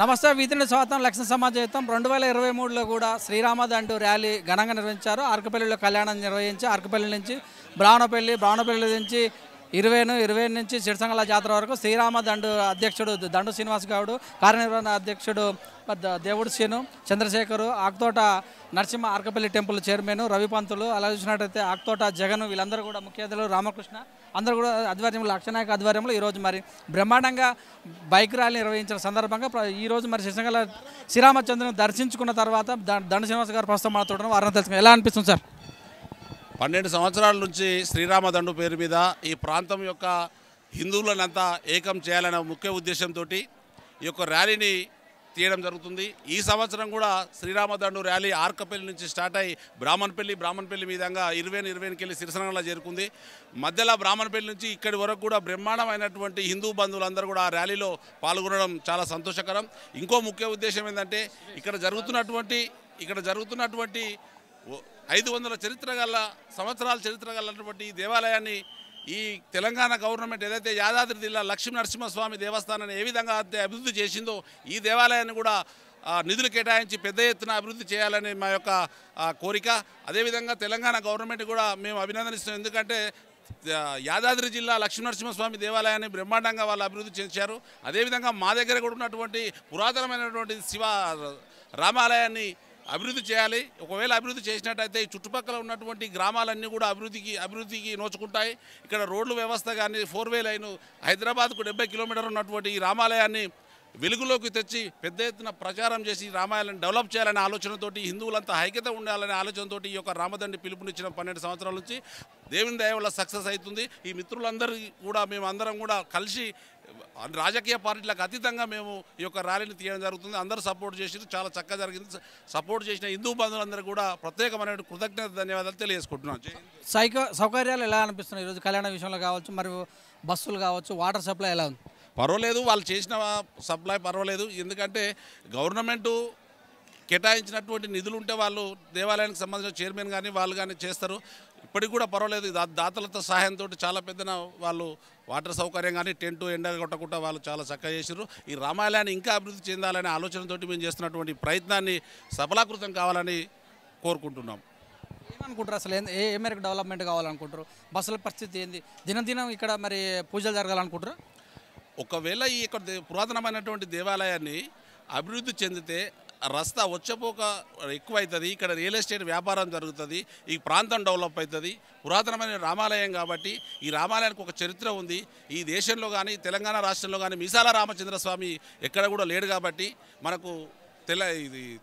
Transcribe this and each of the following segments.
నమస్తే వీధిని స్వాతం లక్ష్మీ సమాజం 2023లో కూడా శ్రీరామ దండు ర్యాలీ ఘనంగా నిర్వహించారు. ఆర్కపల్లిలో కళ్యాణం నిర్వహించి ఆర్కపల్లి నుంచి బ్రాహ్మణపల్లి నుంచి 20 నుంచి సిరిసంగల జాతర వరకు శ్రీరామ దండు అధ్యక్షుడు దండు శ్రీనివాస్ గౌడ్, కార్యనిర్వహణ అధ్యక్షుడు దేవుడు శ్రీను చంద్రశేఖరు, ఆకుతోట నరసింహ ఆర్కపల్లి టెంపుల్ చైర్మన్ రవి పంతులు, అలా చూసినట్టయితే ఆకుతోట జగన్, వీళ్ళందరూ కూడా ముఖ్య అతిథులు రామకృష్ణ అందరూ కూడా ఆధ్వర్యంలో లక్షనాయక ఆధ్వర్యంలో ఈరోజు మరి బ్రహ్మాండంగా బైక్ ర్యాలీ నిర్వహించిన సందర్భంగా ఈరోజు మరి సిరిసంగల శ్రీరామచంద్రుని దర్శించుకున్న తర్వాత దండు శ్రీనివాస్ గారు ప్రస్తుతం మాట్లాడడం వారిని తెలుసుకుని ఎలా అనిపిస్తుంది సార్? 12 సంవత్సరాల నుంచి శ్రీరామ దండు పేరు మీద ఈ ప్రాంతం యొక్క హిందువులనంతా ఏకం చేయాలనే ముఖ్య ఉద్దేశంతో ఈ యొక్క ర్యాలీని తీయడం జరుగుతుంది. ఈ సంవత్సరం కూడా శ్రీరామ దండు ర్యాలీ ఆర్కపల్లి నుంచి స్టార్ట్ అయ్యి బ్రాహ్మణపల్లి మీదంగా 20కి వెళ్ళి సిరిసంగంలో చేరుకుంది. మధ్యలో బ్రాహ్మణపల్లి నుంచి ఇక్కడి వరకు కూడా బ్రహ్మాండమైనటువంటి హిందూ బంధువులందరూ కూడా ఆ ర్యాలీలో పాల్గొనడం చాలా సంతోషకరం. ఇంకో ముఖ్య ఉద్దేశం ఏంటంటే ఇక్కడ జరుగుతున్నటువంటి 500 సంవత్సరాల చరిత్ర గలటువంటి దేవాలయాన్ని ఈ తెలంగాణ గవర్నమెంట్ ఏదైతే యాదాద్రి జిల్లా లక్ష్మీ నరసింహస్వామి దేవస్థానాన్ని ఏ విధంగా అభివృద్ధి చేసిందో ఈ దేవాలయాన్ని కూడా నిధులు కేటాయించి పెద్ద ఎత్తున అభివృద్ధి చేయాలని మా యొక్క కోరిక. అదేవిధంగా తెలంగాణ గవర్నమెంట్ కూడా మేము అభినందనిస్తున్నాం. ఎందుకంటే యాదాద్రి జిల్లా లక్ష్మీ నరసింహస్వామి దేవాలయాన్ని బ్రహ్మాండంగా వాళ్ళు అభివృద్ధి చేశారు. అదేవిధంగా మా దగ్గర కూడా ఉన్నటువంటి పురాతనమైనటువంటి శివ రామాలయాన్ని అభివృద్ధి చేయాలి. ఒకవేళ అభివృద్ధి చేసినట్టయితే ఈ చుట్టుపక్కల ఉన్నటువంటి గ్రామాలన్నీ కూడా అభివృద్ధికి నోచుకుంటాయి. ఇక్కడ రోడ్లు వ్యవస్థ కానీ 4-వే లైను హైదరాబాద్కు 70 కిలోమీటర్లు ఉన్నటువంటి ఈ రామాలయాన్ని వెలుగులోకి తెచ్చి పెద్ద ఎత్తున ప్రచారం చేసి రామాలయాన్ని డెవలప్ చేయాలనే ఆలోచనతోటి హిందువులంతా ఐక్యత ఉండాలనే ఆలోచనతో ఈ యొక్క రామదండి పిలుపునిచ్చిన 12 సంవత్సరాల నుంచి దేవుని దయ వల్ల సక్సెస్ అవుతుంది. ఈ మిత్రులందరూ కూడా మేము అందరం కూడా కలిసి రాజకీయ పార్టీలకు అతీతంగా మేము ఈ యొక్క ర్యాలీని తీయడం జరుగుతుంది. అందరూ సపోర్ట్ చేసి చాలా చక్కగా జరిగింది. సపోర్ట్ చేసిన హిందూ బంధువులందరూ కూడా ప్రత్యేకమైన కృతజ్ఞత ధన్యవాదాలు తెలియజేసుకుంటున్నాను. సౌకర్యాలు ఎలా అనిపిస్తున్నాయి ఈరోజు కళ్యాణ విషయంలో కావచ్చు, మరి బస్సులు కావచ్చు, వాటర్ సప్లై ఎలా ఉంది? పర్వాలేదు, వాళ్ళు చేసిన సప్లై పర్వాలేదు. ఎందుకంటే గవర్నమెంటు కేటాయించినటువంటి నిధులు ఉంటే వాళ్ళు దేవాలయానికి సంబంధించిన చైర్మన్ కానీ వాళ్ళు కానీ చేస్తారు. ఇప్పటికి కూడా పర్వాలేదు. దాతలతో సహాయంతో చాలా పెద్దన వాళ్ళు వాటర్ సౌకర్యం కానీ టెంటు ఎండ కొట్టకుండా వాళ్ళు చాలా చక్కగా చేశారు. ఈ రామాలయాన్ని ఇంకా అభివృద్ధి చెందాలనే ఆలోచనతో మేము చేస్తున్నటువంటి ప్రయత్నాన్ని సఫలీకృతం కావాలని కోరుకుంటున్నాం. ఏమనుకుంటారు అసలు ఏ మేరకు డెవలప్మెంట్ కావాలనుకుంటారు? బస్సుల పరిస్థితి ఏంది? దినం ఇక్కడ మరి పూజలు జరగాలనుకుంటారు? ఒకవేళ ఈ యొక్క పురాతనమైనటువంటి దేవాలయాన్ని అభివృద్ధి చెందితే రస్తా వచ్చపోక ఎక్కువ అవుతుంది. ఇక్కడ రియల్ ఎస్టేట్ వ్యాపారం జరుగుతుంది. ఈ ప్రాంతం డెవలప్ అవుతుంది. పురాతనమైన రామాలయం కాబట్టి ఈ రామాలయానికి ఒక చరిత్ర ఉంది. ఈ దేశంలో కానీ తెలంగాణ రాష్ట్రంలో కానీ మీసాల రామచంద్రస్వామి ఎక్కడ కూడా లేడు కాబట్టి మనకు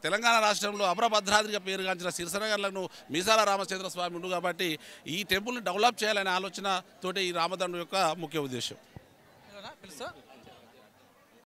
తెలంగాణ రాష్ట్రంలో అపరభద్రాద్రిగా పేరుగాంచిన సిరిసనగర్లను మీసాల రామచంద్రస్వామి ఉండు కాబట్టి ఈ టెంపుల్ని డెవలప్ చేయాలనే ఆలోచనతోటి ఈ రామదండు యొక్క ముఖ్య ఉద్దేశం.